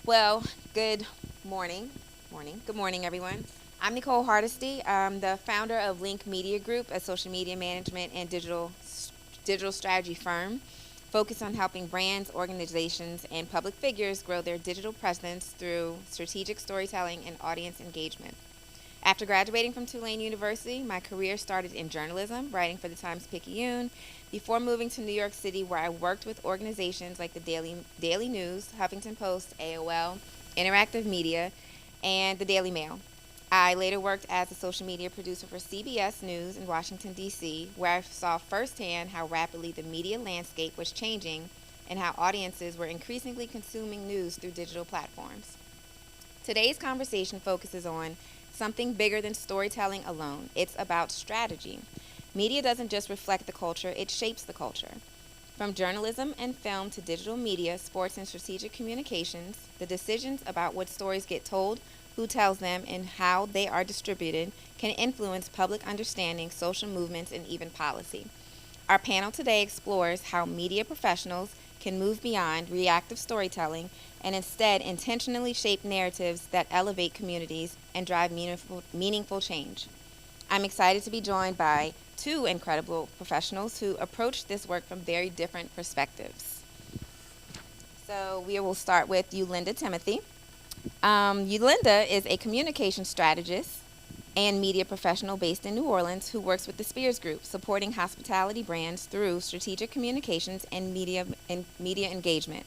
Well, good morning. Good morning, everyone. I'm Nicole Hardesty. I'm the founder of Link Media Group, a social media management and digital strategy firm focused on helping brands, organizations, and public figures grow their digital presence through strategic storytelling and audience engagement. After graduating from Tulane University, my career started in journalism, writing for the Times-Picayune, before moving to New York City, where I worked with organizations like the Daily News, Huffington Post, AOL, Interactive Media, and the Daily Mail. I later worked as a social media producer for CBS News in Washington, D.C., where I saw firsthand how rapidly the media landscape was changing and how audiences were increasingly consuming news through digital platforms. Today's conversation focuses on something bigger than storytelling alone. It's about strategy. Media doesn't just reflect the culture, it shapes the culture. From journalism and film to digital media, sports, and strategic communications, the decisions about what stories get told, who tells them, and how they are distributed can influence public understanding, social movements, and even policy. Our panel today explores how media professionals can move beyond reactive storytelling and instead intentionally shape narratives that elevate communities and drive meaningful change. I'm excited to be joined by two incredible professionals who approach this work from very different perspectives. So we will start with Yulinda Timothy. Yulinda is a communication strategist and media professional based in New Orleans who works with the Spears Group, supporting hospitality brands through strategic communications and media engagement.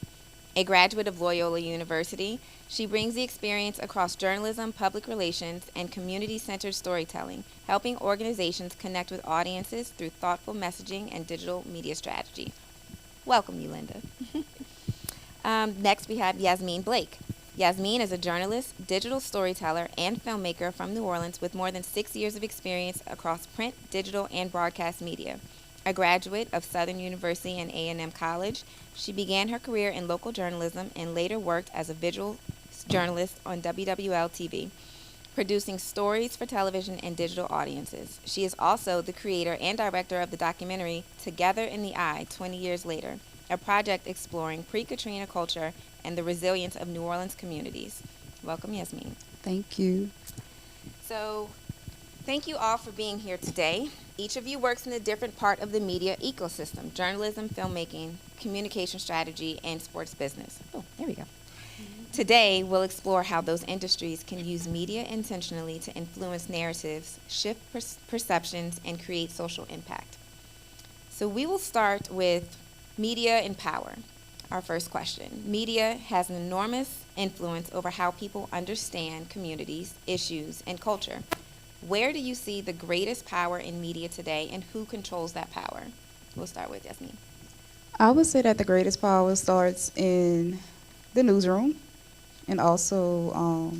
A graduate of Loyola University, she brings the experience across journalism, public relations, and community-centered storytelling, helping organizations connect with audiences through thoughtful messaging and digital media strategy. Welcome, Yulinda. Next, we have Yasmin Blake. Yasmin is a journalist, digital storyteller, and filmmaker from New Orleans with more than 6 years of experience across print, digital, and broadcast media. A graduate of Southern University and A&M College, she began her career in local journalism and later worked as a visual journalist on WWL TV, producing stories for television and digital audiences. She is also the creator and director of the documentary Together in the Eye 20 Years Later, a project exploring pre-Katrina culture and the resilience of New Orleans communities. Welcome, Yasmin. Thank you. So, thank you all for being here today. Each of you works in a different part of the media ecosystem: journalism, filmmaking, communication strategy, and sports business. Oh, there we go. Today, we'll explore how those industries can use media intentionally to influence narratives, shift perceptions, and create social impact. So we will start with media and power. Our first question. Media has an enormous influence over how people understand communities, issues, and culture. Where do you see the greatest power in media today, and who controls that power? We'll start with Yasmin. I would say that the greatest power starts in the newsroom and also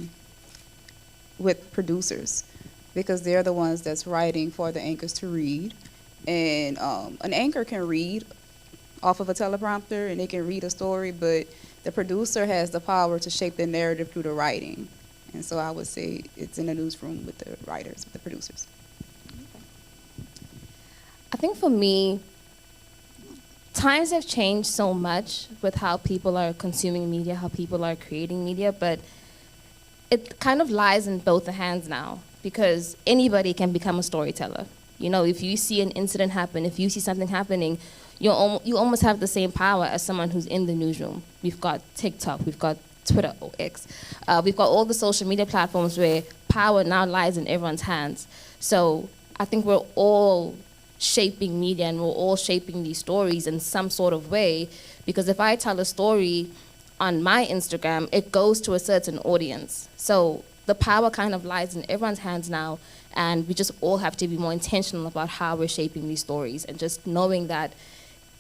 with producers because they're the ones that's writing for the anchors to read. And an anchor can read off of a teleprompter and they can read a story, but the producer has the power to shape the narrative through the writing. And so I would say it's in the newsroom with the writers, with the producers. I think for me, times have changed so much with how people are consuming media, how people are creating media, but it kind of lies in both the hands now because anybody can become a storyteller. You know, if you see an incident happen, if you see something happening, you almost have the same power as someone who's in the newsroom. We've got TikTok, we've got Twitter or X. We've got all the social media platforms where power now lies in everyone's hands. So I think we're all shaping media and we're all shaping these stories in some sort of way, because if I tell a story on my Instagram, it goes to a certain audience. So the power kind of lies in everyone's hands now, and we just all have to be more intentional about how we're shaping these stories and just knowing that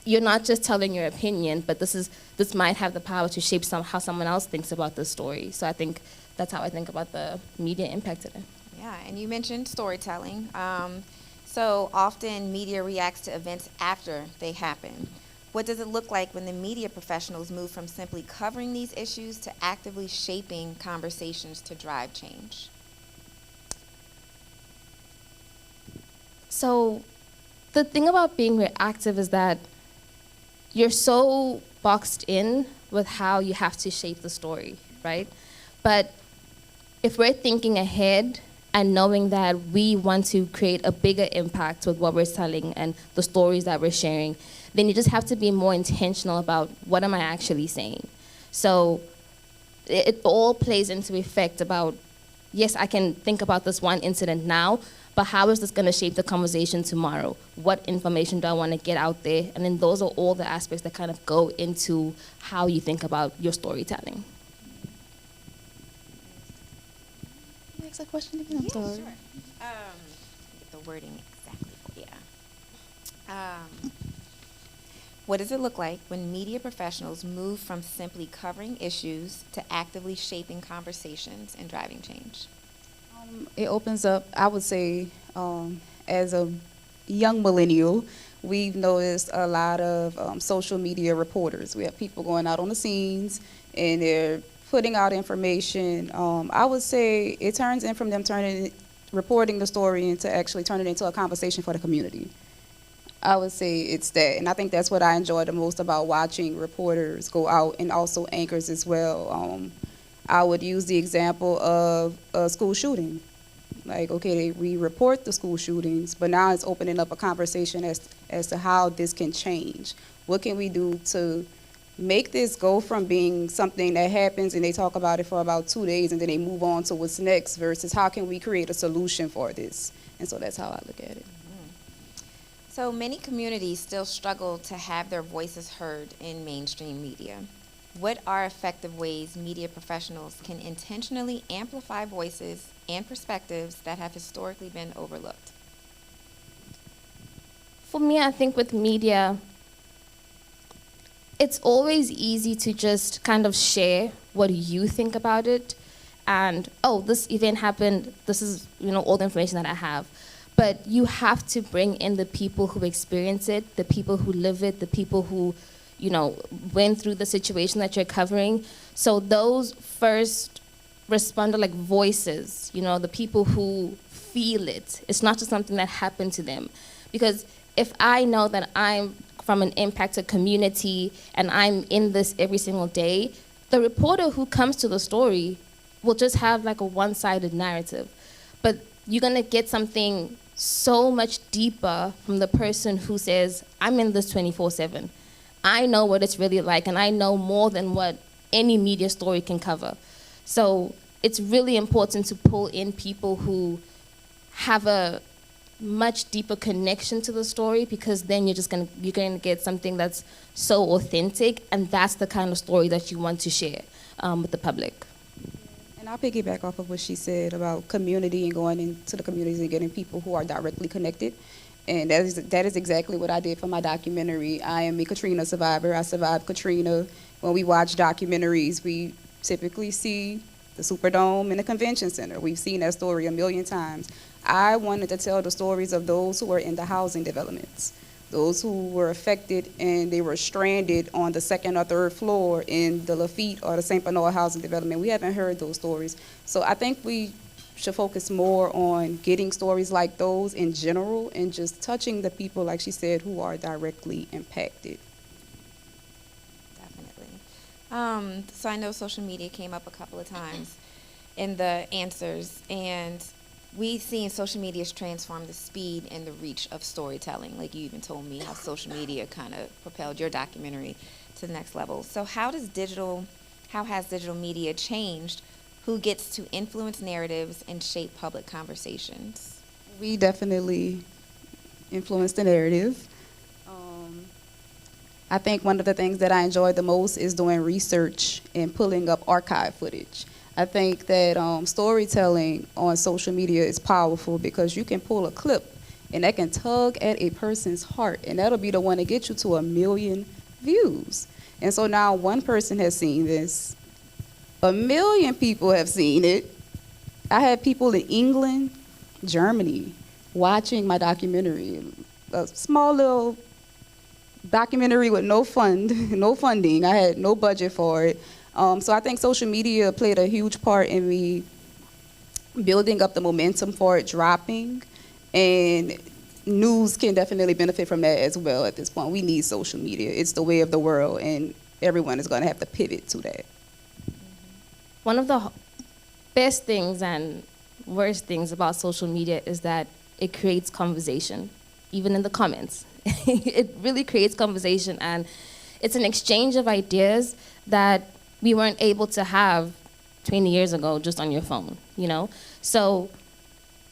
you're not just telling your opinion, but this might have the power to shape how someone else thinks about this story. So I think that's how I think about the media impact today. Yeah, and you mentioned storytelling. So often media reacts to events after they happen. What does it look like when the media professionals move from simply covering these issues to actively shaping conversations to drive change? So the thing about being reactive is that you're so boxed in with how you have to shape the story, right? But if we're thinking ahead and knowing that we want to create a bigger impact with what we're selling and the stories that we're sharing, then you just have to be more intentional about what am I actually saying. So it all plays into effect about, yes, I can think about this one incident now, but how is this going to shape the conversation tomorrow? What information do I want to get out there? And then those are all the aspects that kind of go into how you think about your storytelling. Next question again. I'm sorry. Sure. Get the wording exactly for you. What does it look like when media professionals move from simply covering issues to actively shaping conversations and driving change? It opens up, I would say, as a young millennial, we've noticed a lot of social media reporters. We have people going out on the scenes and they're putting out information. I would say it turns in from them reporting the story into actually turning it into a conversation for the community. I would say it's that, and I think that's what I enjoy the most about watching reporters go out, and also anchors as well. I would use the example of a school shooting. Like, okay, we report the school shootings, but now it's opening up a conversation as to how this can change. What can we do to make this go from being something that happens and they talk about it for about 2 days and then they move on to what's next, versus how can we create a solution for this? And so that's how I look at it. So many communities still struggle to have their voices heard in mainstream media. What are effective ways media professionals can intentionally amplify voices and perspectives that have historically been overlooked? For me, I think with media, it's always easy to just kind of share what you think about it. And, oh, this event happened, this is, all the information that I have. But you have to bring in the people who experience it, the people who live it, the people who, went through the situation that you're covering. So those first responder like voices, the people who feel it. It's not just something that happened to them. Because if I know that I'm from an impacted community and I'm in this every single day, the reporter who comes to the story will just have like a one-sided narrative. But you're gonna get something so much deeper from the person who says, I'm in this 24/7. I know what it's really like, and I know more than what any media story can cover. So it's really important to pull in people who have a much deeper connection to the story, because then you're gonna get something that's so authentic, and that's the kind of story that you want to share with the public. And I'll piggyback off of what she said about community and going into the communities and getting people who are directly connected. And that is exactly what I did for my documentary. I am a Katrina survivor. I survived Katrina. When we watch documentaries, we typically see the Superdome and the Convention Center. We've seen that story a million times. I wanted to tell the stories of those who were in the housing developments, those who were affected and they were stranded on the second or third floor in the Lafitte or the St. Bernard housing development. We haven't heard those stories. So I think we should focus more on getting stories like those in general and just touching the people, like she said, who are directly impacted. Definitely. So I know social media came up a couple of times in the answers, and we've seen social media has transformed the speed and the reach of storytelling. Like you even told me how social media kind of propelled your documentary to the next level. So how has digital media changed who gets to influence narratives and shape public conversations? We definitely influence the narrative. I think one of the things that I enjoy the most is doing research and pulling up archive footage. I think that storytelling on social media is powerful because you can pull a clip and that can tug at a person's heart, and that'll be the one that gets you to 1 million views. And so now one person has seen this, 1 million people have seen it. I had people in England, Germany, watching my documentary, a small little documentary with no funding. I had no budget for it. So I think social media played a huge part in me building up the momentum for it dropping, and news can definitely benefit from that as well at this point. We need social media. It's the way of the world, and everyone is going to have to pivot to that. one of the best things and worst things about social media is that it creates conversation, even in the comments. It really creates conversation, and it's an exchange of ideas that we weren't able to have 20 years ago just on your phone, you know? So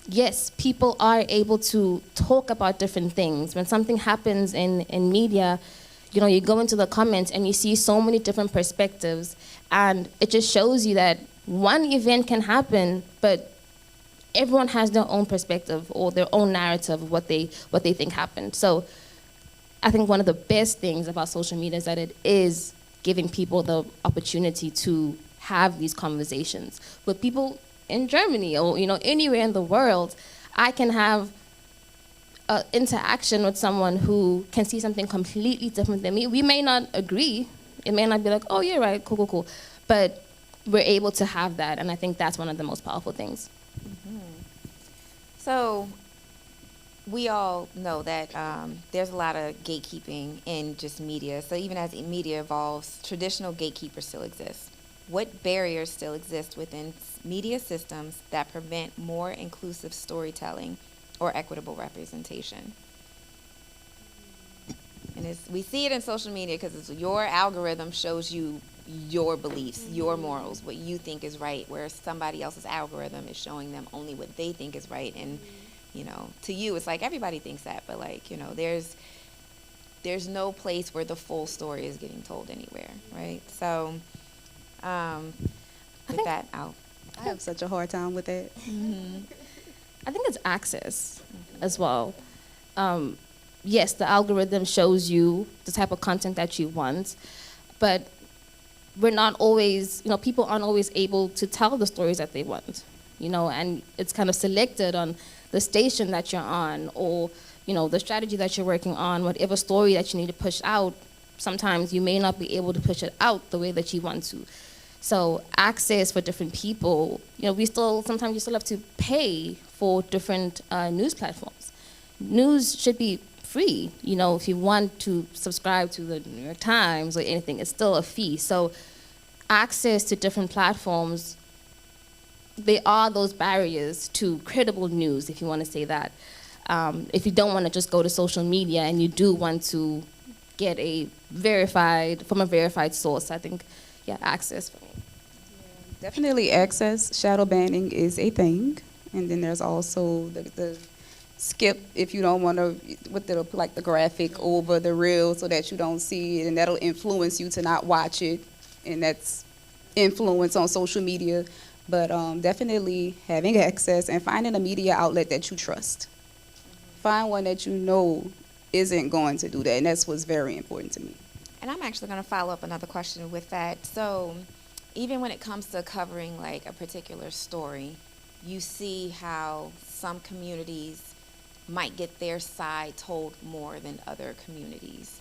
yes, people are able to talk about different things. When something happens in media, you know, you go into the comments and you see so many different perspectives, and it just shows you that one event can happen, but everyone has their own perspective or their own narrative of what they think happened. So I think one of the best things about social media is that it is giving people the opportunity to have these conversations with people in Germany or, you know, anywhere in the world. I can have an interaction with someone who can see something completely different than me. We may not agree. It may not be like, oh, you're right, cool, cool, cool. But we're able to have that, and I think that's one of the most powerful things. So we all know that there's a lot of gatekeeping in just media. So even as media evolves, traditional gatekeepers still exist. What barriers still exist within media systems that prevent more inclusive storytelling or equitable representation? And we see it in social media because your algorithm shows you your beliefs, your morals, what you think is right, whereas somebody else's algorithm is showing them only what they think is right. And, you know, to you, it's like everybody thinks that, but like, you know, there's no place where the full story is getting told anywhere, right? So, with that out. I have such a hard time with that. I think it's access as well. Yes, the algorithm shows you the type of content that you want, but we're not always, you know, people aren't always able to tell the stories that they want, you know, and it's kind of selected on the station that you're on or, you know, the strategy that you're working on, whatever story that you need to push out. Sometimes you may not be able to push it out the way that you want to. So access for different people, you know, sometimes you still have to pay for different news platforms. News should be free, you know, if you want to subscribe to the New York Times or anything, it's still a fee. So access to different platforms, they are those barriers to credible news, if you want to say that. If you don't want to just go to social media and you do want to get from a verified source, I think, yeah, access for me. Definitely access. Shadow banning is a thing. And then there's also the skip if you don't want to, like the graphic over the reel so that you don't see it, and that'll influence you to not watch it, and that's influence on social media. But definitely having access and finding a media outlet that you trust. Find one that you know isn't going to do that, and that's what's very important to me. And I'm actually going to follow up another question with that. So even when it comes to covering like a particular story, you see how some communities might get their side told more than other communities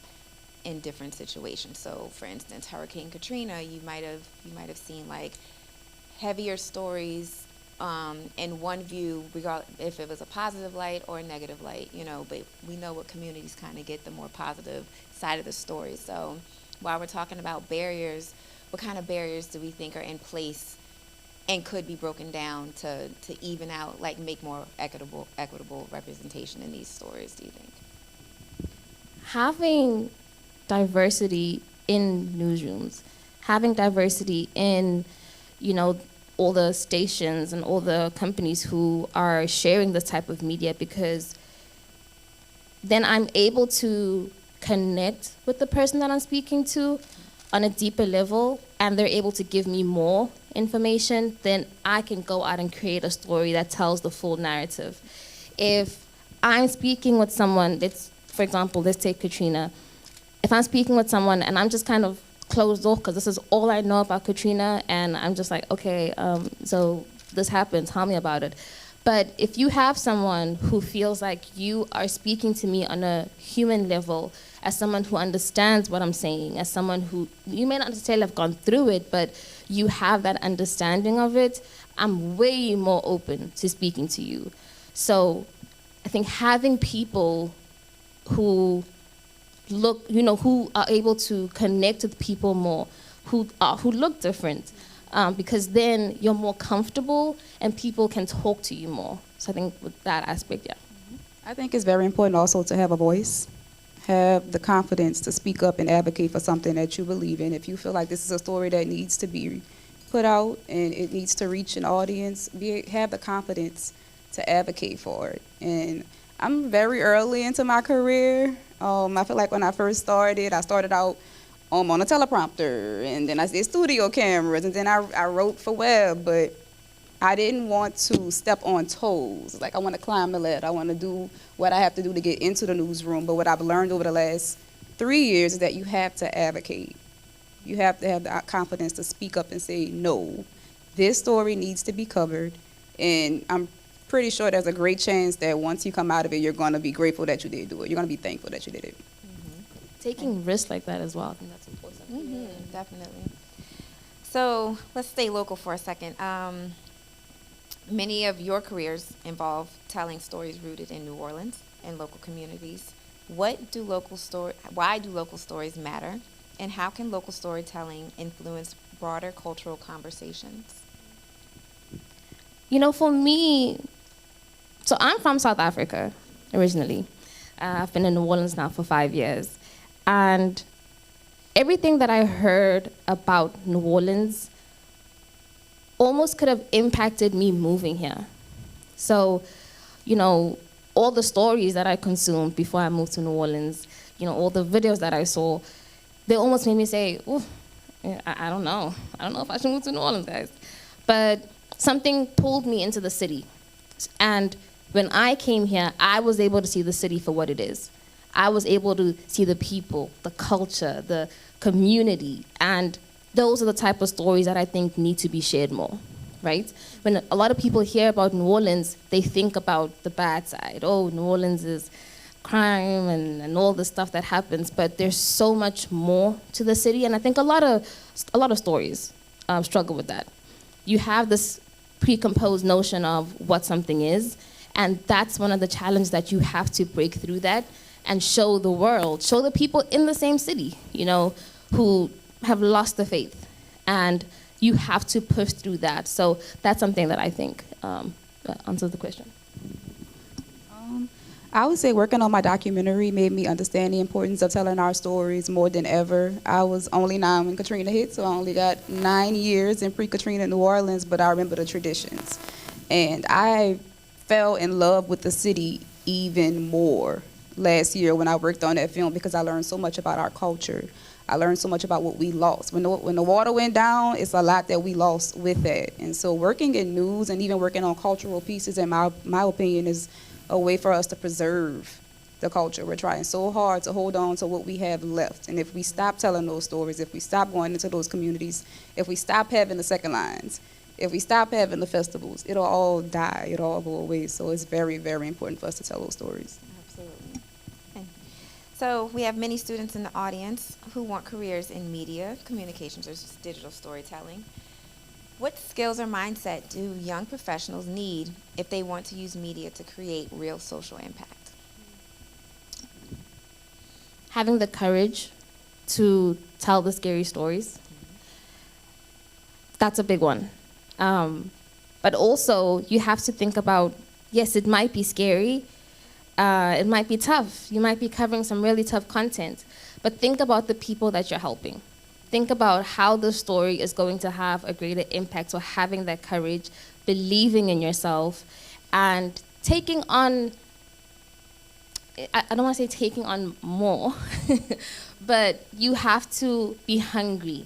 in different situations. So for instance, Hurricane Katrina, you might have seen like heavier stories in one view, regardless if it was a positive light or a negative light, you know, but we know what communities kind of get the more positive side of the story. So while we're talking about barriers, what kind of barriers do we think are in place and could be broken down to even out, like make more equitable representation in these stories, do you think? Having diversity in newsrooms, having diversity in, you know, all the stations and all the companies who are sharing this type of media, because then I'm able to connect with the person that I'm speaking to on a deeper level, and they're able to give me more information, then I can go out and create a story that tells the full narrative. If I'm speaking with someone, for example, let's take Katrina. If I'm speaking with someone and I'm just kind of closed off because this is all I know about Katrina, and I'm just like, okay, so this happened, tell me about it. But if you have someone who feels like you are speaking to me on a human level, as someone who understands what I'm saying, as someone who, you may not necessarily have gone through it, but you have that understanding of it, I'm way more open to speaking to you. So I think having people who who are able to connect with people more, who look different, because then you're more comfortable and people can talk to you more. So I think with that aspect, yeah. I think it's very important also to have a voice, have the confidence to speak up and advocate for something that you believe in. If you feel like this is a story that needs to be put out and it needs to reach an audience, have the confidence to advocate for it. And I'm very early into my career. I feel like when I first started, I started out on a teleprompter, and then I did studio cameras, and then I wrote for web, but I didn't want to step on toes. Like, I want to climb the ladder. I want to do what I have to do to get into the newsroom. But what I've learned over the last 3 years is that you have to advocate. You have to have the confidence to speak up and say, no, this story needs to be covered. And I'm pretty sure there's a great chance that once you come out of it, you're going to be grateful that you did do it. You're going to be thankful that you did it. Taking risks like that as well, I think that's important. Definitely. So let's stay local for a second. Many of your careers involve telling stories rooted in New Orleans and local communities. Why do local stories matter, and how can local storytelling influence broader cultural conversations? You know, for me, so I'm from South Africa originally. I've been in New Orleans now for 5 years. And everything that I heard about New Orleans almost could have impacted me moving here. So, you know, all the stories that I consumed before I moved to New Orleans, you know, all the videos that I saw, they almost made me say, ooh, I don't know. I don't know if I should move to New Orleans, guys. But something pulled me into the city. And when I came here, I was able to see the city for what it is. I was able to see the people, the culture, the community, and those are the type of stories that I think need to be shared more, right? When a lot of people hear about New Orleans, they think about the bad side. Oh, New Orleans is crime and all the stuff that happens, but there's so much more to the city, and I think a lot of stories struggle with that. You have this precomposed notion of what something is, and that's one of the challenges that you have to break through that and show the world, show the people in the same city, you know, who have lost the faith. And you have to push through that. So that's something that I think answers the question. I would say working on my documentary made me understand the importance of telling our stories more than ever. I was only 9 when Katrina hit, so I only got 9 years in pre-Katrina New Orleans, but I remember the traditions. And I fell in love with the city even more last year when I worked on that film, because I learned so much about our culture. I learned so much about what we lost. When the water went down, it's a lot that we lost with that. And so working in news and even working on cultural pieces, in my opinion, is a way for us to preserve the culture. We're trying so hard to hold on to what we have left. And if we stop telling those stories, if we stop going into those communities, if we stop having the second lines, if we stop having the festivals, it'll all die, it'll all go away. So it's very, very important for us to tell those stories. Absolutely. Okay. So we have many students in the audience who want careers in media, communications, or just digital storytelling. What skills or mindset do young professionals need if they want to use media to create real social impact? Having the courage to tell the scary stories. That's a big one. But also, you have to think about, yes, it might be scary, it might be tough, you might be covering some really tough content, but think about the people that you're helping. Think about how the story is going to have a greater impact, so having that courage, believing in yourself, and taking on, I don't want to say taking on more, but you have to be hungry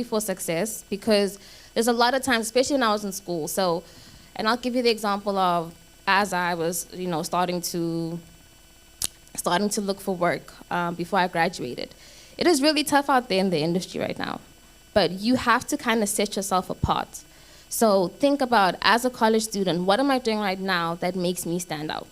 for success, because there's a lot of times, especially when I was in school, and I'll give you the example of as I was, starting to look for work before I graduated. It is really tough out there in the industry right now, but you have to kind of set yourself apart. So think about, as a college student, what am I doing right now that makes me stand out?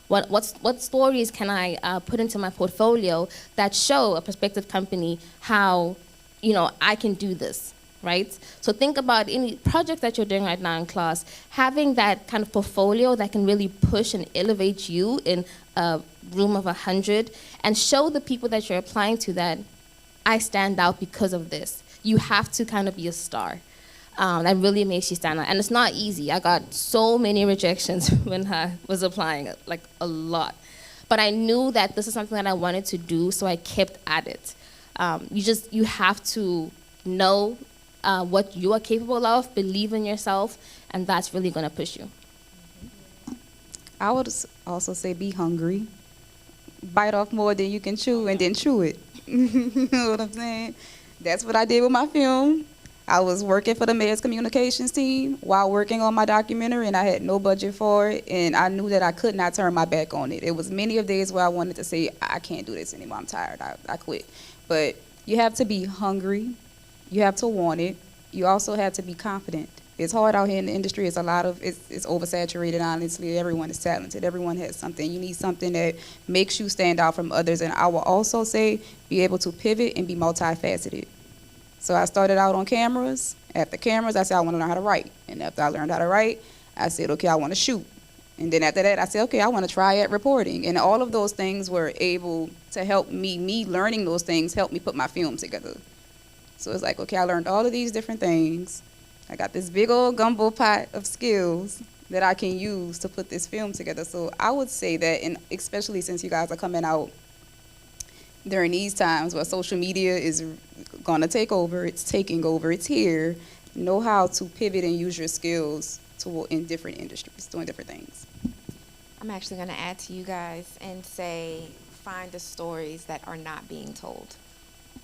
What stories can I put into my portfolio that show a prospective company how, I can do this, right? So think about any project that you're doing right now in class, having that kind of portfolio that can really push and elevate you in a room of 100, and show the people that you're applying to that I stand out because of this. You have to kind of be a star. that really makes you stand out. And it's not easy. I got so many rejections when I was applying, like a lot. But I knew that this is something that I wanted to do, so I kept at it. You have to know what you are capable of, believe in yourself, and that's really going to push you. I would also say be hungry. Bite off more than you can chew and then chew it. You know what I'm saying? That's what I did with my film. I was working for the mass communications team while working on my documentary, and I had no budget for it, and I knew that I could not turn my back on it. It was many of days where I wanted to say, I can't do this anymore, I'm tired, I quit. But you have to be hungry, you have to want it, you also have to be confident. It's hard out here in the industry. It's oversaturated, honestly. Everyone is talented. Everyone has something. You need something that makes you stand out from others. And I will also say be able to pivot and be multifaceted. So I started out on cameras. After cameras, I said I want to learn how to write. And after I learned how to write, I said, okay, I want to shoot. And then after that, I said, okay, I want to try at reporting. And all of those things were able to help me. Me learning those things helped me put my film together. So it's like, okay, I learned all of these different things. I got this big old gumbo pot of skills that I can use to put this film together. So I would say that, and especially since you guys are coming out during these times where social media is going to take over, it's taking over, it's here, know how to pivot and use your skills in different industries, doing different things. I'm actually going to add to you guys and say find the stories that are not being told.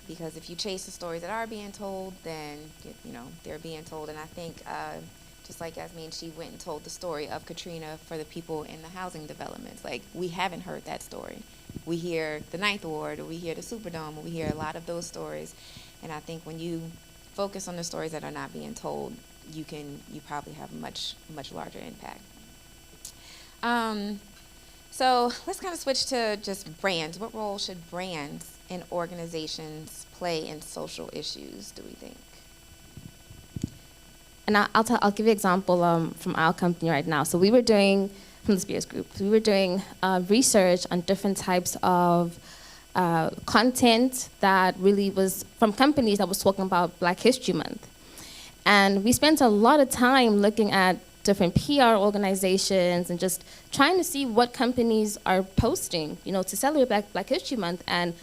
Because if you chase the stories that are being told, then, they're being told. And I think, just like Yasmin, she went and told the story of Katrina for the people in the housing developments. Like, we haven't heard that story. We hear the Ninth Ward, or we hear the Superdome, or we hear a lot of those stories. And I think when you focus on the stories that are not being told, you probably have a much, much larger impact. So let's kind of switch to just brands. What role should brands and organizations play in social issues, do we think? And I'll give you an example from our company right now. So we were doing, from the Spears Group, we were doing research on different types of content that really was from companies that was talking about Black History Month. And we spent a lot of time looking at different PR organizations and just trying to see what companies are posting, to celebrate Black History Month. And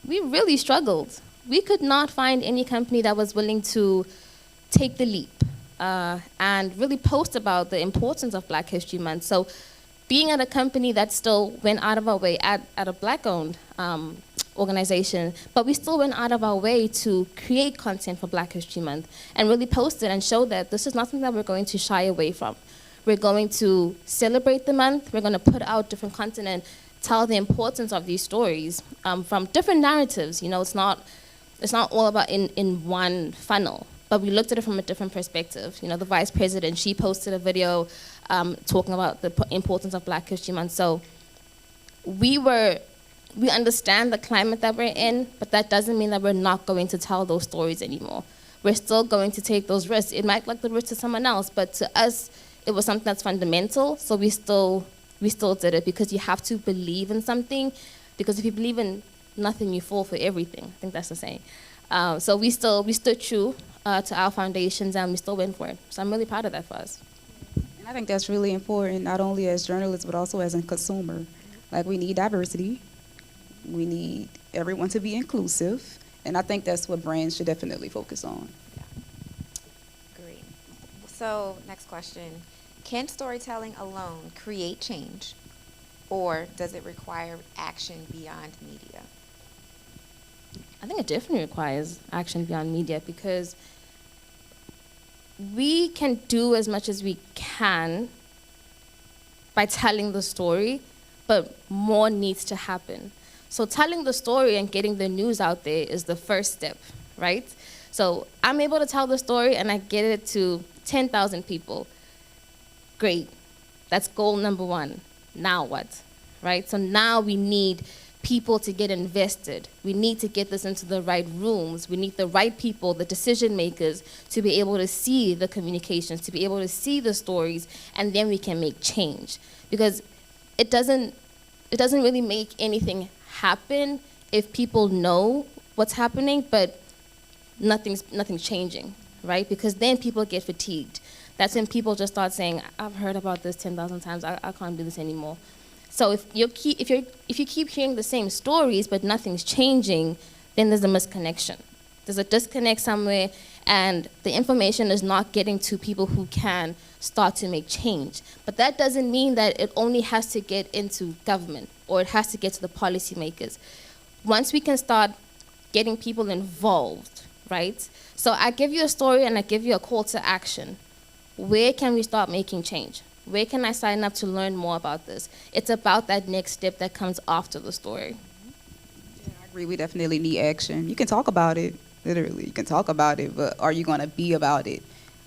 we really struggled. We could not find any company that was willing to take the leap and really post about the importance of Black History Month. So being at a company that still went out of our way, at a Black-owned organization, but we still went out of our way to create content for Black History Month and really post it and show that this is not something that we're going to shy away from. We're going to celebrate the month. We're going to put out different content and tell the importance of these stories from different narratives. It's not all about in one funnel, but we looked at it from a different perspective. The vice president, she posted a video talking about the importance of Black History Month. So we understand the climate that we're in, but that doesn't mean that we're not going to tell those stories anymore. We're still going to take those risks. It might look the risk to someone else, but to us, it was something that's fundamental, so we still did it because you have to believe in something, because if you believe in nothing, you fall for everything. I think that's the saying. So we stood true to our foundations, and we still went for it. So I'm really proud of that for us. And I think that's really important, not only as journalists, but also as a consumer. Like, we need diversity. We need everyone to be inclusive. And I think that's what brands should definitely focus on. Yeah. Great. So, next question. Can storytelling alone create change, or does it require action beyond media? I think it definitely requires action beyond media, because we can do as much as we can by telling the story, but more needs to happen. So telling the story and getting the news out there is the first step, right? So I'm able to tell the story and I get it to 10,000 people. Great. That's goal number one. Now what, right? So now we need people to get invested. We need to get this into the right rooms. We need the right people, the decision makers, to be able to see the communications, to be able to see the stories, and then we can make change. Because it doesn't really make anything happen if people know what's happening, but nothing's changing, right? Because then people get fatigued. That's when people just start saying, I've heard about this 10,000 times, I can't do this anymore. So if you keep hearing the same stories but nothing's changing, then there's a misconnection. There's a disconnect somewhere, and the information is not getting to people who can start to make change. But that doesn't mean that it only has to get into government or it has to get to the policymakers. Once we can start getting people involved, right? So I give you a story and I give you a call to action. Where can we start making change? Where can I sign up to learn more about this? It's about that next step that comes after the story. Yeah, I agree. We definitely need action. You can talk about it, literally. You can talk about it, but are you going to be about it?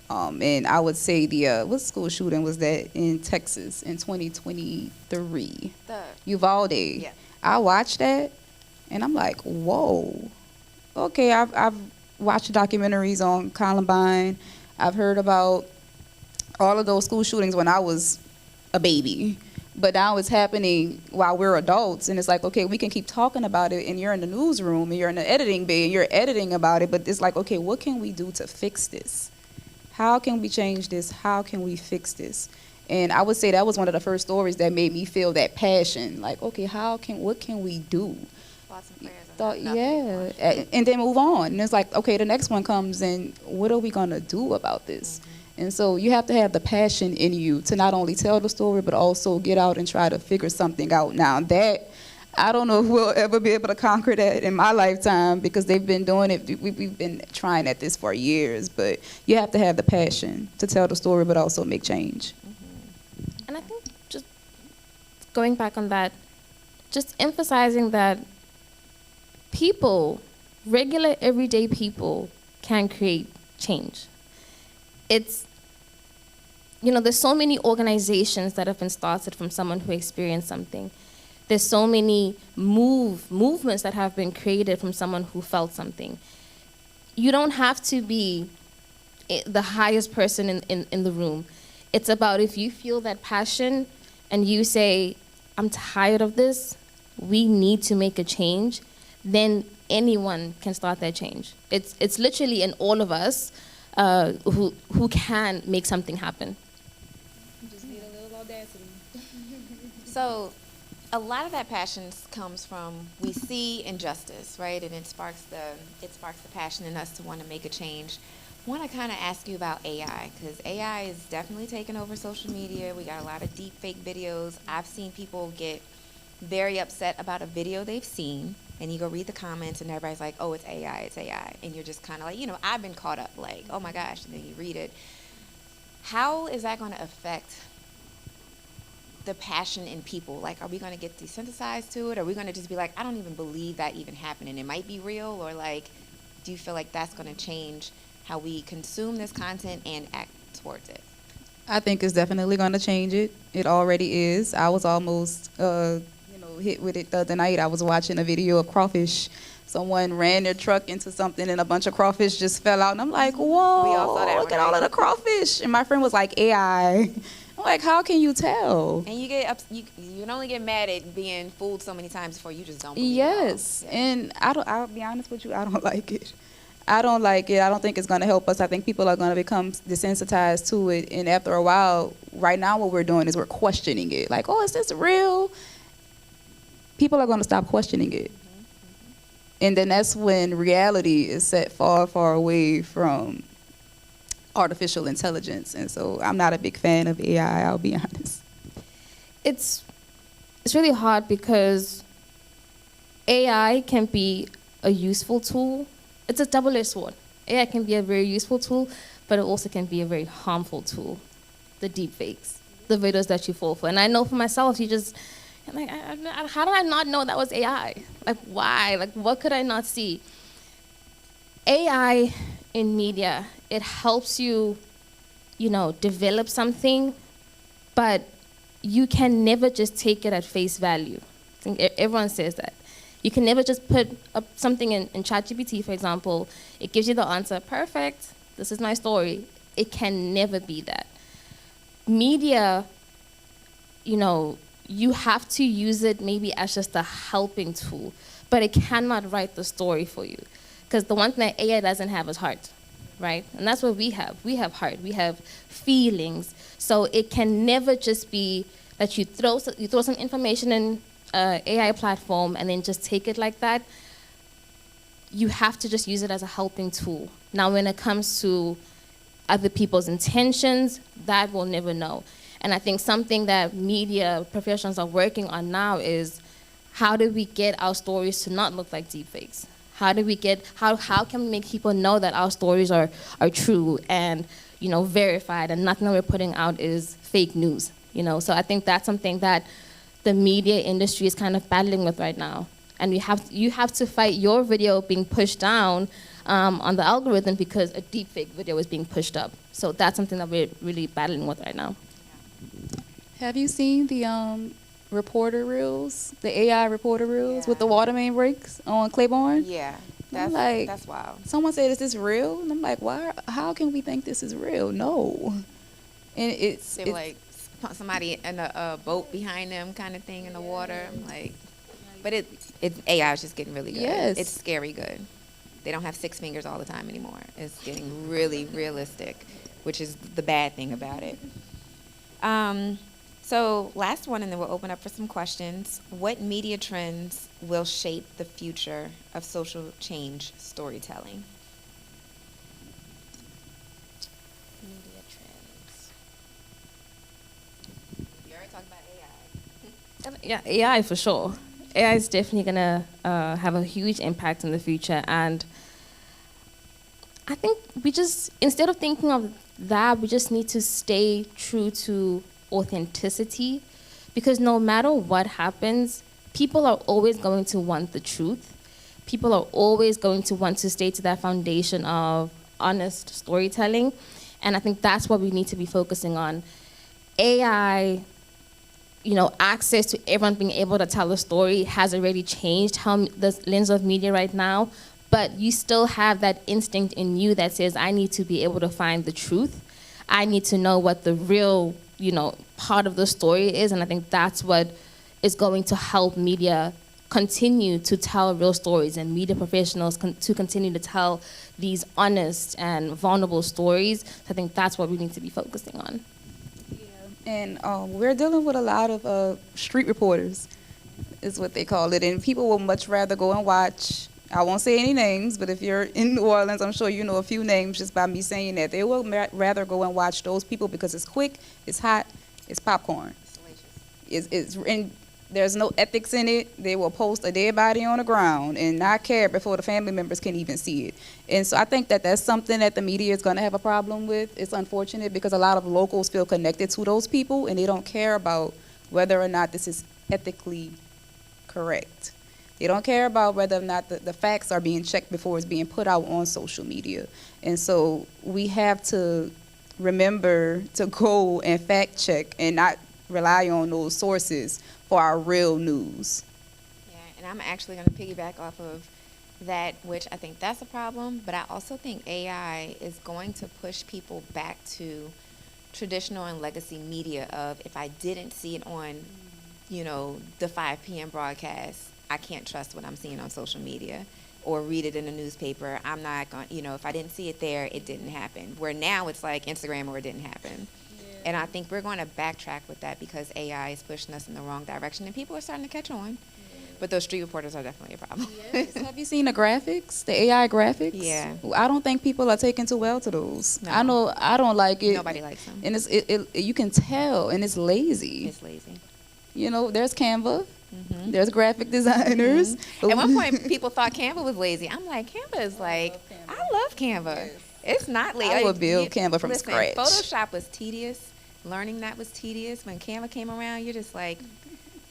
And I would say what school shooting was that in Texas in 2023? The Uvalde. Yeah. I watched that, and I'm like, whoa. Okay, I've watched documentaries on Columbine. I've heard about all of those school shootings when I was a baby. But now it's happening while we're adults, and it's like, okay, we can keep talking about it, and you're in the newsroom, and you're in the editing bay, and you're editing about it, but it's like, okay, what can we do to fix this? How can we change this? How can we fix this? And I would say that was one of the first stories that made me feel that passion. Like, okay, what can we do? thoughts and prayers. Yeah, and then move on. And it's like, okay, the next one comes, and what are we gonna do about this? And so you have to have the passion in you to not only tell the story, but also get out and try to figure something out. Now that, I don't know if we'll ever be able to conquer that in my lifetime, because they've been doing it, we've been trying at this for years, but you have to have the passion to tell the story, but also make change. And I think just going back on that, just emphasizing that people, regular everyday people, can create change. It's, there's so many organizations that have been started from someone who experienced something. There's so many movements that have been created from someone who felt something. You don't have to be the highest person in the room. It's about, if you feel that passion and you say, I'm tired of this, we need to make a change, then anyone can start that change. It's literally in all of us who can make something happen. You just need a little audacity. So a lot of that passion comes from, we see injustice, right? And it sparks the passion in us to want to make a change. I want to kind of ask you about AI, because AI is definitely taking over social media. We got a lot of deep fake videos. I've seen people get very upset about a video they've seen, and you go read the comments and everybody's like, oh, it's AI, it's AI. And you're just kind of like, I've been caught up like, oh my gosh, and then you read it. How is that going to affect the passion in people? Like, are we going to get desensitized to it? Are we going to just be like, I don't even believe that even happened and it might be real? Or like, do you feel like that's going to change how we consume this content and act towards it? I think it's definitely going to change it. It already is. I was almost hit with it the other night. I was watching a video of crawfish. Someone ran their truck into something and a bunch of crawfish just fell out. And I'm like, whoa, We all saw that, look at right? all of the crawfish. And my friend was like, AI. I'm like, how can you tell? And you get you can only get mad at being fooled so many times before you just don't believe Yes. it all. And I'll be honest with you, I don't like it. I don't like it. I don't think it's going to help us. I think people are going to become desensitized to it. And after a while, right now what we're doing is we're questioning it. Like, oh, is this real? People are going to stop questioning it. And then that's when reality is set far, far away from artificial intelligence. And so I'm not a big fan of AI, I'll be honest. It's really hard because AI can be a useful tool. It's a double-edged sword. AI can be a very useful tool, but it also can be a very harmful tool. The deepfakes, the videos that you fall for. And I know for myself, I'm like, how did I not know that was AI? Like, why? Like, what could I not see? AI in media, it helps you, develop something, but you can never just take it at face value. I think everyone says that. You can never just put up something in ChatGPT, for example. It gives you the answer, perfect, this is my story. It can never be that. Media, you have to use it maybe as just a helping tool, but it cannot write the story for you. Because the one thing that AI doesn't have is heart. right? And that's what we have. We have heart. We have feelings. So it can never just be that you throw some information in AI platform and then just take it like that. You have to just use it as a helping tool. Now, when it comes to other people's intentions, that we'll never know. And I think something that media professionals are working on now is how do we get our stories to not look like deepfakes? How can we make people know that our stories are true and, verified, and nothing that we're putting out is fake news, So I think that's something that the media industry is kind of battling with right now. And you have to fight your video being pushed down on the algorithm because a deepfake video is being pushed up. So that's something that we're really battling with right now. Have you seen the reporter reels, the AI reporter reels with the water main breaks on Claiborne? Yeah, that's wild. Someone said, "Is this real?" And I'm like, "Why? How can we think this is real?" No, and they were like somebody in a boat behind them, kind of thing in the water. I'm like, but AI is just getting really good. Yes, it's scary good. They don't have 6 fingers all the time anymore. It's getting really realistic, which is the bad thing about it. So last one, and then we'll open up for some questions. What media trends will shape the future of social change storytelling? Media trends. You already talked about AI. Yeah, AI for sure. AI is definitely going to have a huge impact in the future. And I think instead of thinking of that, we just need to stay true to authenticity, because no matter what happens, people are always going to want the truth. People are always going to want to stay to that foundation of honest storytelling. And I think that's what we need to be focusing on. AI, access to everyone being able to tell a story has already changed the lens of media right now, but you still have that instinct in you that says, I need to be able to find the truth. I need to know what the real, part of the story is, and I think that's what is going to help media continue to tell real stories and media professionals to continue to tell these honest and vulnerable stories. So I think that's what we need to be focusing on. And we're dealing with a lot of street reporters, is what they call it. And people will much rather go and watch, I won't say any names, but if you're in New Orleans, I'm sure you know a few names just by me saying that. They will rather go and watch those people because it's quick, it's hot, it's popcorn. It's delicious. And there's no ethics in it. They will post a dead body on the ground and not care before the family members can even see it. And so I think that that's something that the media is going to have a problem with. It's unfortunate because a lot of locals feel connected to those people and they don't care about whether or not this is ethically correct. They don't care about whether or not the facts are being checked before it's being put out on social media. And so we have to remember to go and fact check and not rely on those sources for our real news. Yeah, and I'm actually going to piggyback off of that, which I think that's a problem, but I also think AI is going to push people back to traditional and legacy media of, if I didn't see it on, the 5 p.m. broadcast, I can't trust what I'm seeing on social media or read it in a newspaper. I'm not going, if I didn't see it there, it didn't happen. Where now it's like Instagram or it didn't happen. And I think we're going to backtrack with that because AI is pushing us in the wrong direction, and people are starting to catch on. But those street reporters are definitely a problem. Yes. Have you seen the graphics, the AI graphics? Yeah. I don't think people are taking too well to those. No. I know I don't like it. Nobody likes them. And you can tell, and it's lazy. It's lazy. There's Canva. Mm-hmm. There's graphic designers. Mm-hmm. At one point, people thought Canva was lazy. I'm like, Canva is like, I love Canva. Yes. It's not lazy. I would build Canva from scratch. Photoshop was tedious. Learning that was tedious. When Canva came around, you're just like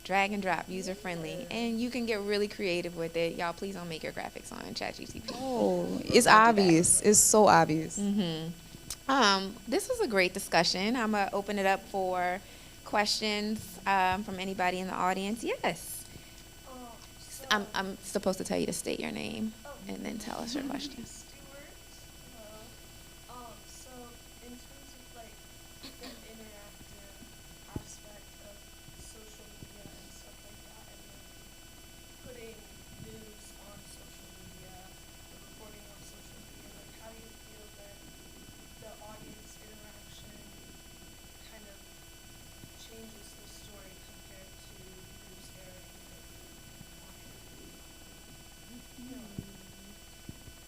drag and drop, user friendly, and you can get really creative with it. Y'all, please don't make your graphics on ChatGPT. Oh, it's obvious. It's so obvious. Mm-hmm. This was a great discussion. I'm gonna open it up for questions from anybody in the audience. Yes. I'm supposed to tell you to state your name and then tell us your question.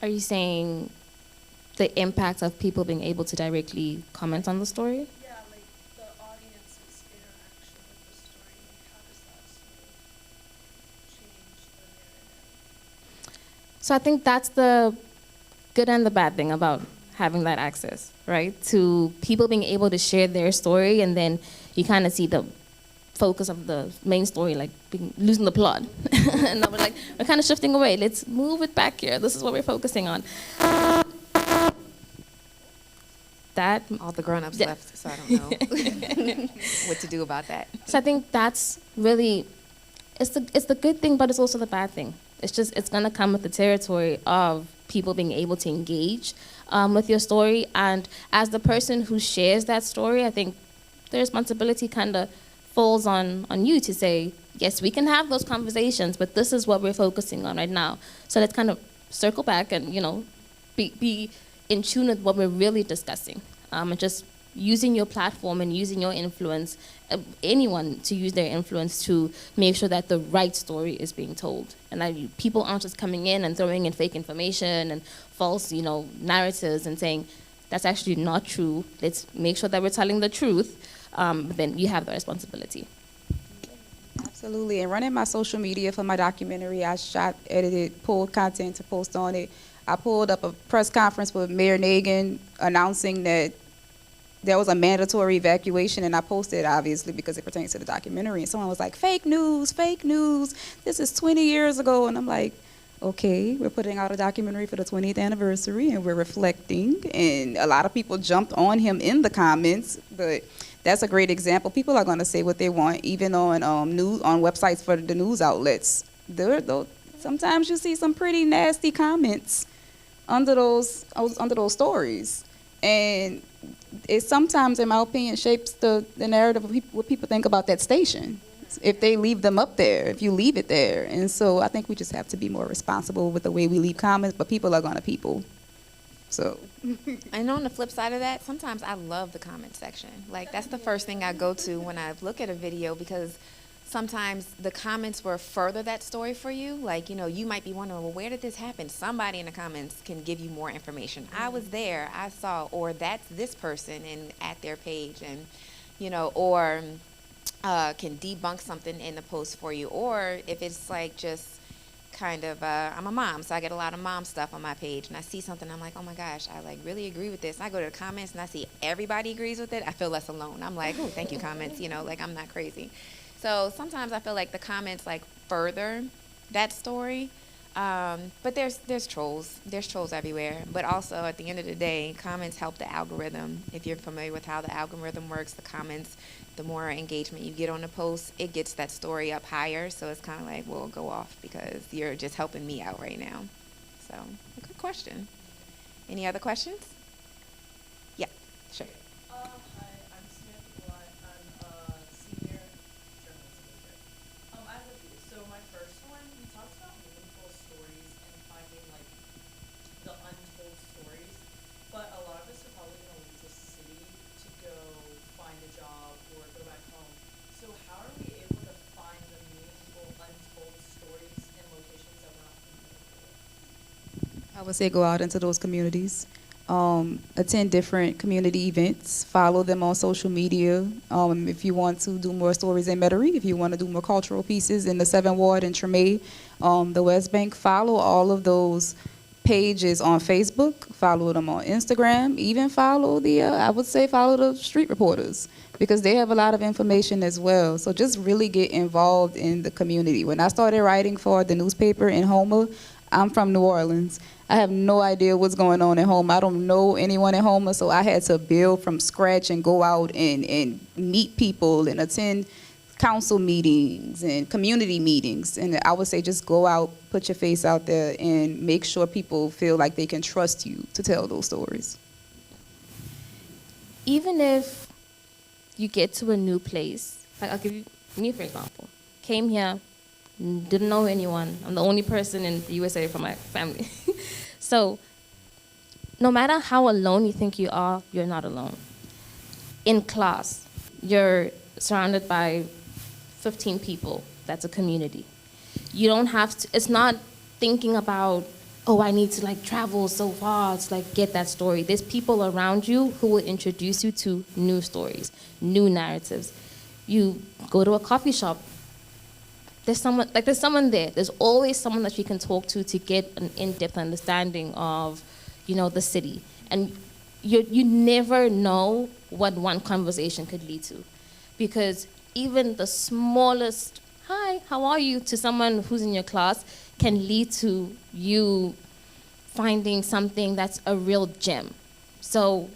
Are you saying the impact of people being able to directly comment on the story? Yeah, like the audience's interaction with the story, like how does that sort of change the narrative? So I think that's the good and the bad thing about having that access, right? To people being able to share their story, and then you kind of see the focus of the main story like losing the plot. And then we're kind of shifting away. Let's move it back here. This is what we're focusing on. That All the grown-ups Yeah. left, so I don't know what to do about that. So I think that's really, it's the good thing, but it's also the bad thing. It's gonna come with the territory of people being able to engage with your story, and as the person who shares that story, I think the responsibility kind of falls on you to say, yes, we can have those conversations, but this is what we're focusing on right now. So let's kind of circle back and be in tune with what we're really discussing, and just using your platform and using your influence, anyone to use their influence to make sure that the right story is being told, and that people aren't just coming in and throwing in fake information and false, narratives and saying that's actually not true. Let's make sure that we're telling the truth. But then you have the responsibility. Absolutely. And running my social media for my documentary, I shot, edited, pulled content to post on it. I pulled up a press conference with Mayor Nagin announcing that there was a mandatory evacuation, and I posted, obviously, because it pertains to the documentary. And someone was like, fake news, fake news. This is 20 years ago. And I'm like, okay, we're putting out a documentary for the 20th anniversary, and we're reflecting. And a lot of people jumped on him in the comments, but that's a great example. People are going to say what they want, even on on websites for the news outlets. Sometimes you see some pretty nasty comments under those stories, and it sometimes, in my opinion, shapes the narrative of what people think about that station. If they leave them up there, if you leave it there. And so I think we just have to be more responsible with the way we leave comments, but people are going to people. So. And on the flip side of that, sometimes I love the comment section. Like, that's the first thing I go to when I look at a video, because sometimes the comments will further that story for you. Like, you might be wondering, well, where did this happen? Somebody in the comments can give you more information. I was there, I saw, or that's this person and at their page, and, or can debunk something in the post for you. Or if it's like just kind of, I'm a mom, so I get a lot of mom stuff on my page, and I see something, I'm like, oh my gosh, I like really agree with this. And I go to the comments and I see everybody agrees with it. I feel less alone. I'm like, oh, thank you, comments, like I'm not crazy. So sometimes I feel like the comments like further that story, but there's trolls. There's trolls everywhere. But also at the end of the day, comments help the algorithm. If you're familiar with how the algorithm works, the comments, the more engagement you get on the post, it gets that story up higher. So it's kind of like, well, go off because you're just helping me out right now. So, a good question. Any other questions? Yeah, sure. Hi, I'm Samantha Blunt. I'm a senior journalism major. I have a few. So my first one, he talks about meaningful stories and finding like the untold stories. But a lot of us are probably going to leave the city to go find a job or go back home. So how are we able to find the meaningful untold stories in locations that we're not familiar with? I would say go out into those communities, attend different community events, follow them on social media. If you want to do more stories in Metairie, if you want to do more cultural pieces in the 7th Ward in Treme, the West Bank, follow all of those pages on Facebook, follow them on Instagram, even follow follow the street reporters, because they have a lot of information as well. So just really get involved in the community. When I started writing for the newspaper in Houma, I'm from New Orleans. I have no idea what's going on at home. I don't know anyone at home, so I had to build from scratch and go out and meet people and attend council meetings and community meetings. And I would say just go out, put your face out there, and make sure people feel like they can trust you to tell those stories. Even if you get to a new place, like I'll give you me for example, came here, didn't know anyone. I'm the only person in the USA from my family. So no matter how alone you think you are, you're not alone. In class, you're surrounded by 15 people. That's a community. You don't have to, it's not thinking about oh, I need to like travel so far to like get that story. There's people around you who will introduce you to new stories, new narratives. You go to a coffee shop, there's someone there. There's always someone that you can talk to get an in-depth understanding of, the city. And you never know what one conversation could lead to. Because even the smallest, hi, how are you, to someone who's in your class can lead to you finding something that's a real gem. So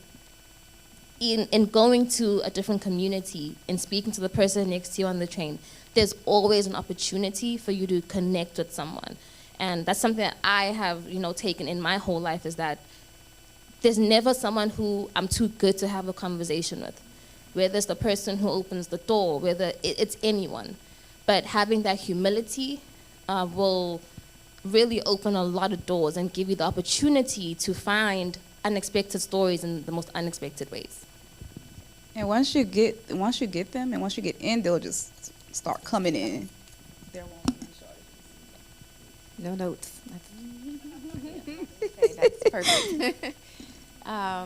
in going to a different community and speaking to the person next to you on the train, there's always an opportunity for you to connect with someone. And that's something that I have, taken in my whole life, is that there's never someone who I'm too good to have a conversation with. Whether it's the person who opens the door, whether it's anyone. But having that humility will really open a lot of doors and give you the opportunity to find unexpected stories in the most unexpected ways. And once you get them, and once you get in, they'll just start coming in. There won't be shortages. No notes. Okay, that's perfect. I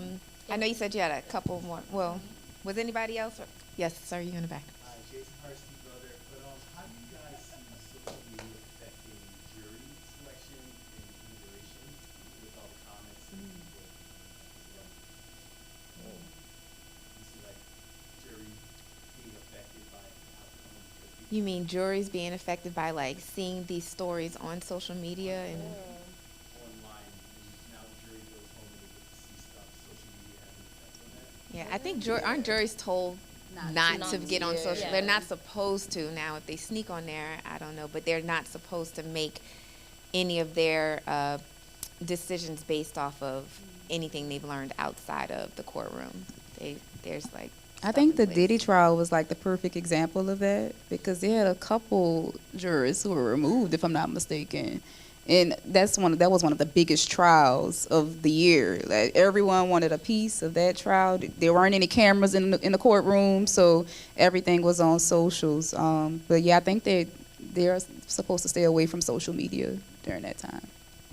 know you said you had a couple more. Well, was anybody else? Yes, sir, you in the back. Hi, Jason Harsty, brother. But how do you guys see social media affecting jury selection and deliberation with all the comments and people? You see, like, jury being affected by outcomes that people You mean juries being affected by like seeing these stories on social media and online, and now the jury goes home and they get to see stuff. Social media has an effect on that. yeah, I think aren't juries told not to get on social? Yeah. They're not supposed to. Now, if they sneak on there, I don't know, but they're not supposed to make any of their decisions based off of anything they've learned outside of the courtroom. There's like. I stuff think in the place. Diddy trial was like the perfect example of that, because they had a couple jurors who were removed, if I'm not mistaken. And that was one of the biggest trials of the year. Like, everyone wanted a piece of that trial. There weren't any cameras in the courtroom, so everything was on socials. But yeah, I think they're supposed to stay away from social media during that time.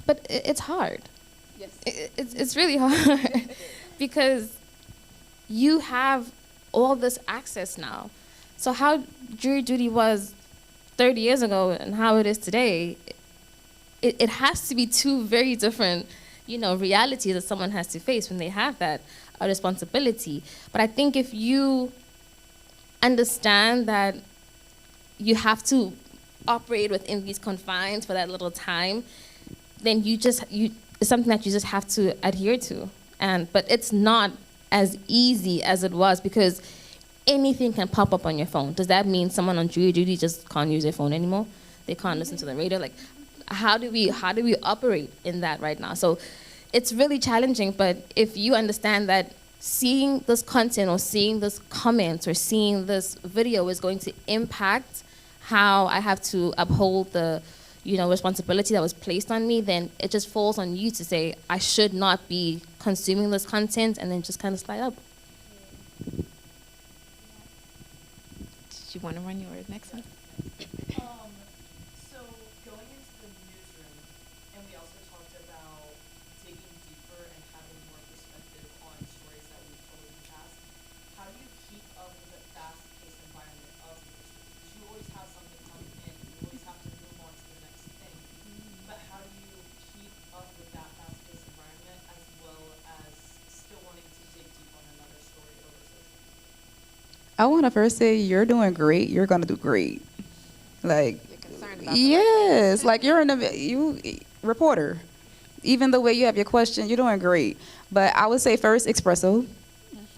But it's hard. Yes. It's really hard because you have all this access now. So how jury duty was 30 years ago and how it is today, it has to be two very different, realities that someone has to face when they have that responsibility. But I think if you understand that you have to operate within these confines for that little time, then it's something that you just have to adhere to. But it's not as easy as it was, because anything can pop up on your phone. Does that mean someone on jury duty just can't use their phone anymore? They can't listen to the radio? Like, how do we operate in that right now? So it's really challenging, but if you understand that seeing this content or seeing this comment or seeing this video is going to impact how I have to uphold the responsibility that was placed on me, then it just falls on you to say, I should not be consuming this content, and then just kind of slide up. Did you want to run your next one? So going into the newsroom, and we also talked about digging deeper and having more perspective on stories that we've told in the past. How do you keep up with the fast-paced environment of the newsroom? Because you always have something coming in, you always have to move on to the next thing. But how do you keep up with that fast-paced environment as well as still wanting to dig deep on another story over social media? I want to first say, you're doing great. You're going to do great. Like, You're concerned about the yes, like you're reporter. Even the way you have your question, you're doing great. But I would say first, espresso.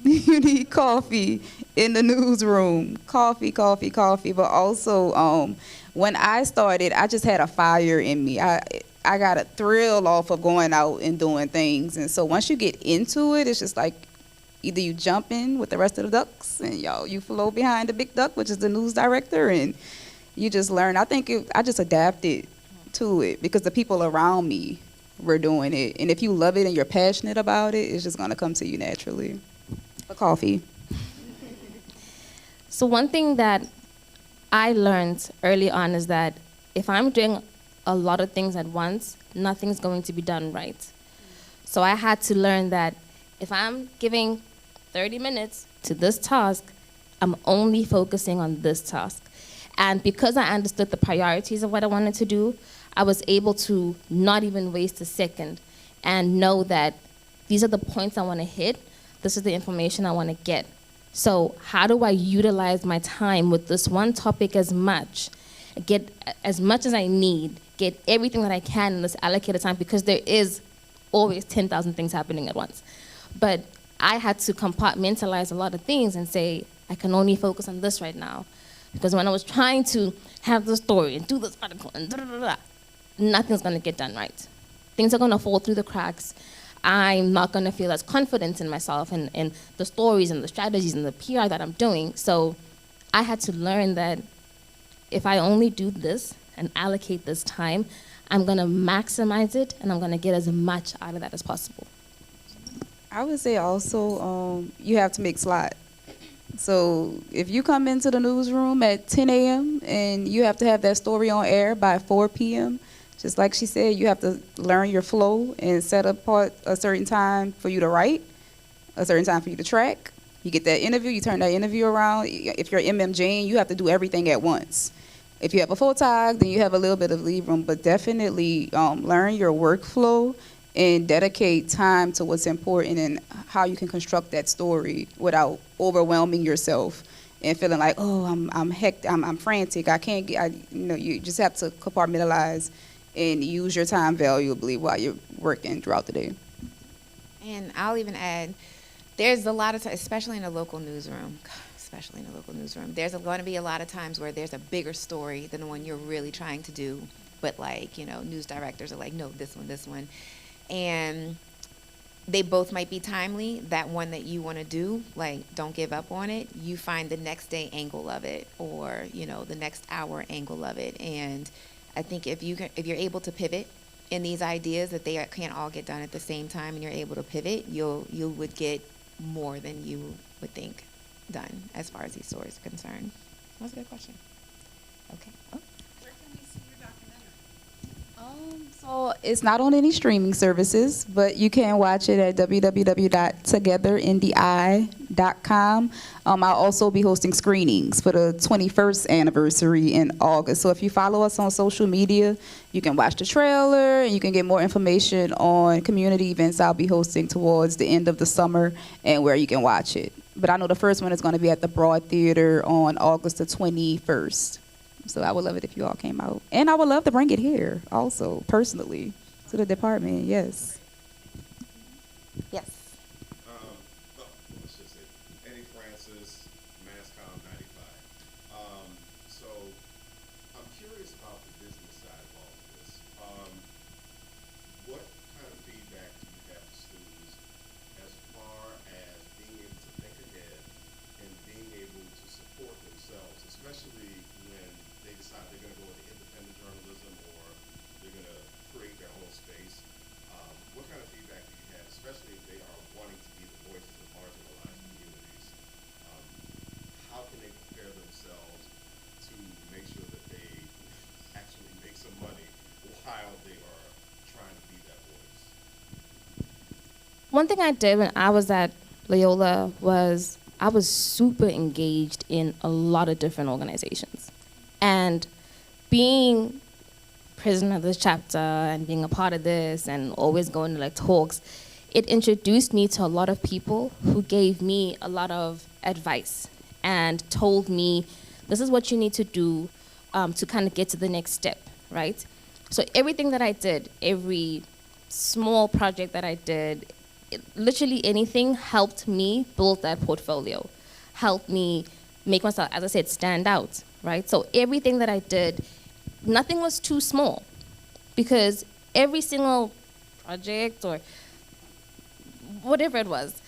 You need coffee in the newsroom. Coffee. But also, when I started, I just had a fire in me. I got a thrill off of going out and doing things. And so once you get into it, it's just like either you jump in with the rest of the ducks and you flow behind the big duck, which is the news director, and you just learn. I think I just adapted to it because the people around me were doing it. And if you love it and you're passionate about it, it's just going to come to you naturally. But coffee. So one thing that I learned early on is that if I'm doing a lot of things at once, nothing's going to be done right. So I had to learn that if I'm giving 30 minutes to this task, I'm only focusing on this task. And because I understood the priorities of what I wanted to do, I was able to not even waste a second and know that these are the points I want to hit, this is the information I want to get. So how do I utilize my time with this one topic as much, get as much as I need, get everything that I can in this allocated time, because there is always 10,000 things happening at once. But I had to compartmentalize a lot of things and say, I can only focus on this right now. Because when I was trying to have the story and do this article and da-da-da-da, nothing's going to get done right. Things are going to fall through the cracks. I'm not going to feel as confident in myself and the stories and the strategies and the PR that I'm doing. So I had to learn that if I only do this and allocate this time, I'm going to maximize it and I'm going to get as much out of that as possible. I would say also you have to make slot. So if you come into the newsroom at 10 a.m. and you have to have that story on air by 4 p.m., just like she said, you have to learn your flow and set apart a certain time for you to write, a certain time for you to track. You get that interview, you turn that interview around. If you're MMJing, you have to do everything at once. If you have a full tag, then you have a little bit of lead room, but definitely learn your workflow and dedicate time to what's important and how you can construct that story without overwhelming yourself and feeling like, oh, I'm frantic. I can't get. You just have to compartmentalize and use your time valuably while you're working throughout the day. And I'll even add, there's a lot of times, especially in a local newsroom, there's going to be a lot of times where there's a bigger story than the one you're really trying to do. But news directors are like, no, this one. And they both might be timely. That one that you want to do, don't give up on it. You find the next day angle of it, or the next hour angle of it. And I think if you're able to pivot in these ideas, that they can't all get done at the same time, and you're able to pivot, you would get more than you would think done as far as these stories are concerned. That was a good question. Okay. Oh. So it's not on any streaming services, but you can watch it at www.togetherintheeye.com. I'll also be hosting screenings for the 21st anniversary in August. So if you follow us on social media, you can watch the trailer and you can get more information on community events I'll be hosting towards the end of the summer and where you can watch it. But I know the first one is going to be at the Broad Theater on August the 21st. So I would love it if you all came out. And I would love to bring it here also, personally, to the department, yes. Yes. Let's just say, Eddie Francis, MassCom 95. So I'm curious about the business side of all of this. What kind of feedback do you have for students as far as being able to think ahead and being able to support themselves, especially when they decide they're going to go into independent journalism or they're going to create their own space? What kind of feedback do you have, especially if they are wanting to be the voices of marginalized communities? How can they prepare themselves to make sure that they actually make some money while they are trying to be that voice? One thing I did when I was at Loyola was I was super engaged in a lot of different organizations. And being president of this chapter and being a part of this and always going to talks, it introduced me to a lot of people who gave me a lot of advice and told me, this is what you need to do to kind of get to the next step, right? So everything that I did, every small project that I did, literally anything helped me build that portfolio, helped me make myself, as I said, stand out, right? So everything that I did, nothing was too small, because every single project or whatever it was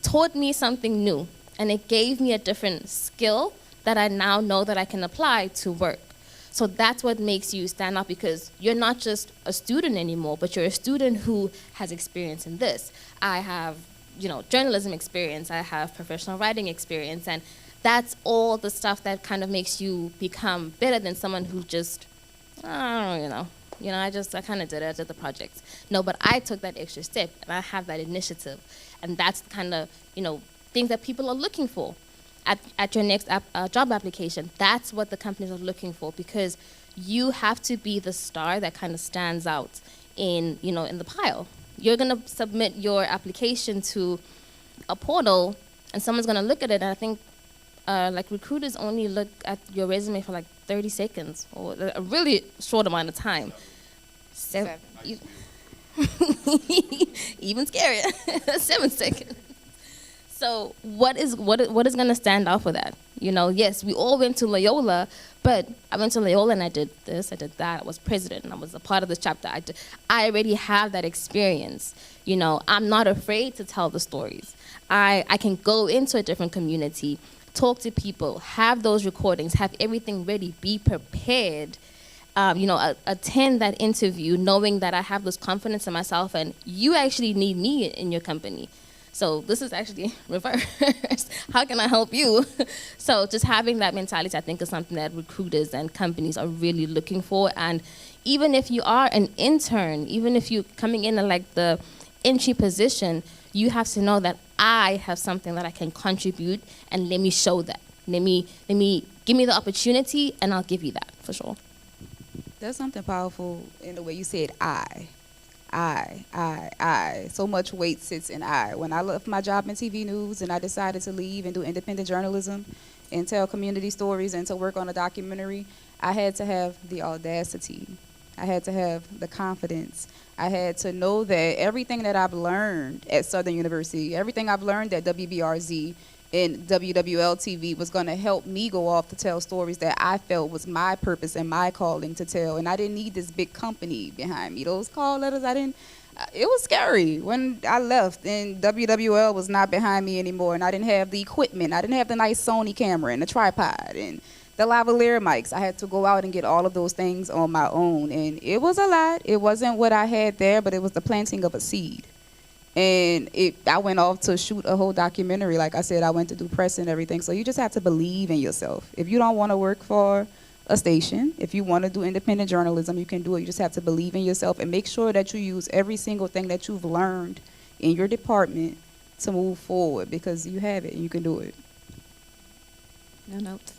taught me something new, and it gave me a different skill that I now know that I can apply to work. So that's what makes you stand out, because you're not just a student anymore, but you're a student who has experience in this. I have, journalism experience, I have professional writing experience, and that's all the stuff that kind of makes you become better than someone who just, I don't really know. I kind of did it. I did the projects. No, but I took that extra step, and I have that initiative, and that's the kind of things that people are looking for at your next job application. That's what the companies are looking for, because you have to be the star that kind of stands out in the pile. You're gonna submit your application to a portal, and someone's gonna look at it, and I think like recruiters only look at your resume for like 30 seconds or a really short amount of time. Seven. You- even scarier, 7 seconds. So what is going to stand out for that? Yes, we all went to Loyola, but I went to Loyola and I did this, I did that. I was president and I was a part of this chapter. I already have that experience. I'm not afraid to tell the stories. I can go into a different community, talk to people, have those recordings, have everything ready, be prepared. Attend that interview knowing that I have this confidence in myself and you actually need me in your company. So this is actually reverse. How can I help you? So just having that mentality, I think, is something that recruiters and companies are really looking for. And even if you are an intern, even if you're coming in at like the entry position, you have to know that I have something that I can contribute, and let me show that. Let me give me the opportunity, and I'll give you that for sure. There's something powerful in the way you said I. So much weight sits in I. When I left my job in TV news and I decided to leave and do independent journalism and tell community stories and to work on a documentary, I had to have the audacity. I had to have the confidence. I had to know that everything that I've learned at Southern University, everything I've learned at WBRZ and WWL-TV was going to help me go off to tell stories that I felt was my purpose and my calling to tell. And I didn't need this big company behind me. Those call letters, it was scary when I left and WWL was not behind me anymore and I didn't have the equipment. I didn't have the nice Sony camera and the tripod and the lavalier mics. I had to go out and get all of those things on my own. And it was a lot. It wasn't what I had there, but it was the planting of a seed. And I went off to shoot a whole documentary. Like I said, I went to do press and everything. So you just have to believe in yourself. If you don't want to work for a station, if you want to do independent journalism, you can do it. You just have to believe in yourself and make sure that you use every single thing that you've learned in your department to move forward, because you have it and you can do it. No notes.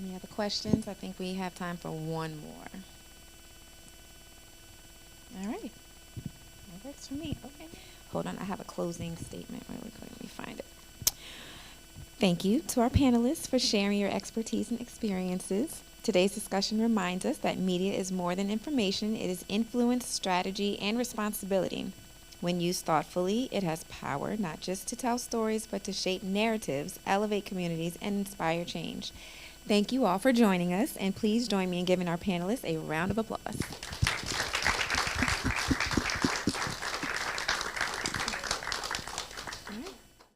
Any other questions? I think we have time for one more. All right. That works for me. Okay. Hold on. I have a closing statement really quick. Let me find it. Thank you to our panelists for sharing your expertise and experiences. Today's discussion reminds us that media is more than information. It is influence, strategy, and responsibility. When used thoughtfully, it has power not just to tell stories, but to shape narratives, elevate communities, and inspire change. Thank you all for joining us, and please join me in giving our panelists a round of applause.